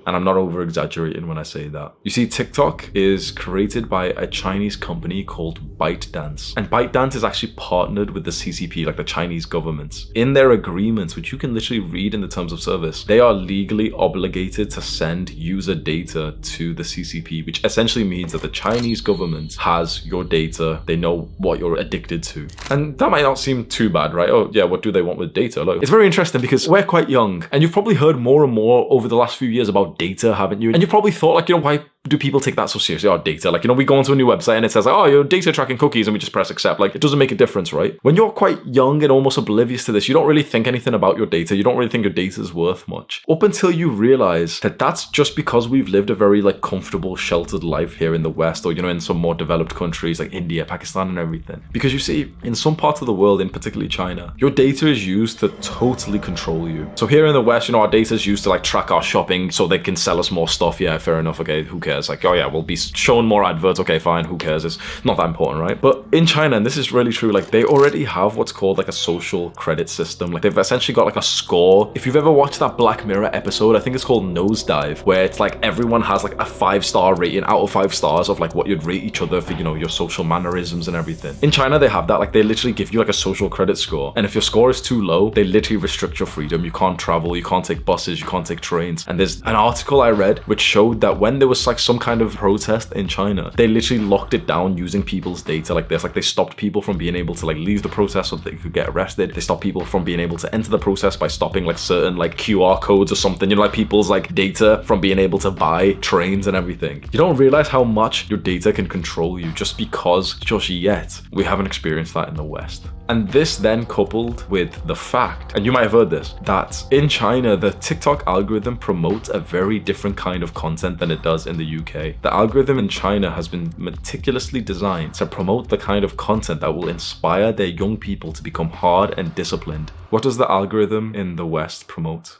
And I'm not over exaggerating when I say that. You see, TikTok is created by a Chinese company called ByteDance. And ByteDance is actually partnered with the CCP, like the Chinese government. In their agreements, which you can literally read in the terms of service, they are legally obligated to send user data to the CCP, which essentially means that the Chinese government has your data. They know what you're addicted to. And that might not seem too bad, right? Oh yeah, what do they want with data? Look, it's very interesting because we're quite young and you've probably heard more and more over the last few years about data, haven't you? And you've probably thought like, why do people take that so seriously? Our data, like, we go onto a new website and it says like, oh, your data tracking cookies, and we just press accept. Like, it doesn't make a difference, right? When you're quite young and almost oblivious to this, you don't really think anything about your data. You don't really think your data is worth much. Up until you realize that that's just because we've lived a very like comfortable, sheltered life here in the West, or, in some more developed countries like India, Pakistan, and everything. Because you see, in some parts of the world, in particularly China, your data is used to totally control you. So here in the West, our data is used to like track our shopping so they can sell us more stuff. Yeah, fair enough. Okay, who cares? Like, oh yeah, we'll be shown more adverts. Okay, fine, who cares? It's not that important, right? But in China, and this is really true, like they already have what's called like a social credit system. Like they've essentially got like a score. If you've ever watched that Black Mirror episode, I think it's called Nosedive, where it's like everyone has like a 5-star rating out of 5 stars of like what you'd rate each other for, your social mannerisms and everything. In China, they have that. Like they literally give you like a social credit score. And if your score is too low, they literally restrict your freedom. You can't travel, you can't take buses, you can't take trains. And there's an article I read which showed that when there was like some kind of protest in China, they literally locked it down using people's data like this. Like they stopped people from being able to like leave the protest so that they could get arrested. They stopped people from being able to enter the protest by stopping like certain like QR codes or something, like people's like data from being able to buy trains and everything. You don't realize how much your data can control you just because just yet we haven't experienced that in the West. And this then coupled with the fact, and you might have heard this, that in China, the TikTok algorithm promotes a very different kind of content than it does in the UK. The algorithm in China has been meticulously designed to promote the kind of content that will inspire their young people to become hard and disciplined. What does the algorithm in the West promote?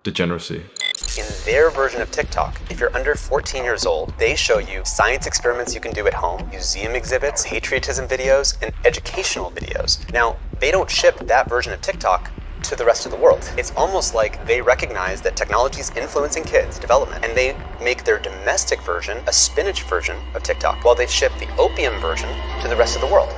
Degeneracy. In their version of TikTok, if you're under 14 years old, they show you science experiments you can do at home, museum exhibits, patriotism videos, and educational videos. Now, they don't ship that version of TikTok to the rest of the world. It's almost like they recognize that technology is influencing kids' development, and they make their domestic version a spinach version of TikTok, while they ship the opium version to the rest of the world.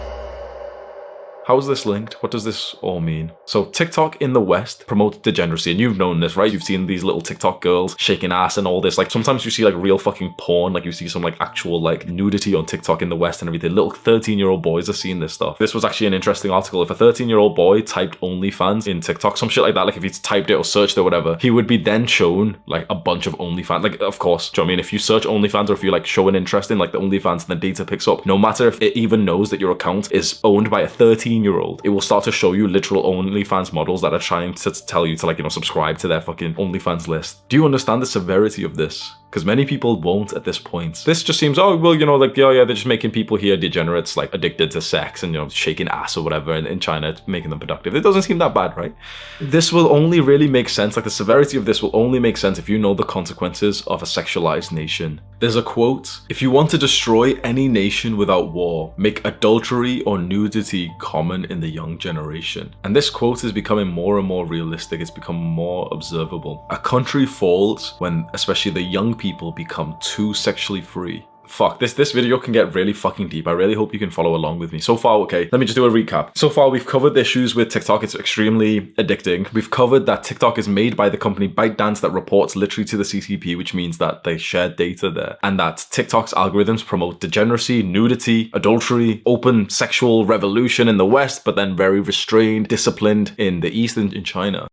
How is this linked? What does this all mean? So TikTok in the West promotes degeneracy, and you've known this, right? You've seen these little TikTok girls shaking ass and all this. Like sometimes you see like real fucking porn, like you see some like actual like nudity on TikTok in the West and everything. Little 13-year-old boys are seeing this stuff. This was actually an interesting article. If a 13-year-old boy typed OnlyFans in TikTok, some shit like that, like if he typed it or searched it or whatever, he would be then shown like a bunch of OnlyFans. Like of course, do you know what I mean? If you search OnlyFans or if you like show an interest in like the OnlyFans and the data picks up, no matter if it even knows that your account is owned by a 13-year-old, it will start to show you literal OnlyFans models that are trying to tell you to like, subscribe to their fucking OnlyFans list. Do you understand the severity of this? Because many people won't at this point. This just seems, oh, well, like, yeah, they're just making people here degenerates, like addicted to sex and, shaking ass or whatever in China, making them productive. It doesn't seem that bad, right? This will only really make sense, like the severity of this will only make sense if you know the consequences of a sexualized nation. There's a quote, if you want to destroy any nation without war, make adultery or nudity common in the young generation. And this quote is becoming more and more realistic. It's become more observable. A country falls when especially the young people become too sexually free. Fuck, this video can get really fucking deep. I really hope you can follow along with me. So far, okay, let me just do a recap. So far, we've covered the issues with TikTok. It's extremely addicting. We've covered that TikTok is made by the company ByteDance that reports literally to the CCP, which means that they share data there. And that TikTok's algorithms promote degeneracy, nudity, adultery, open sexual revolution in the West, but then very restrained, disciplined in the East and in China.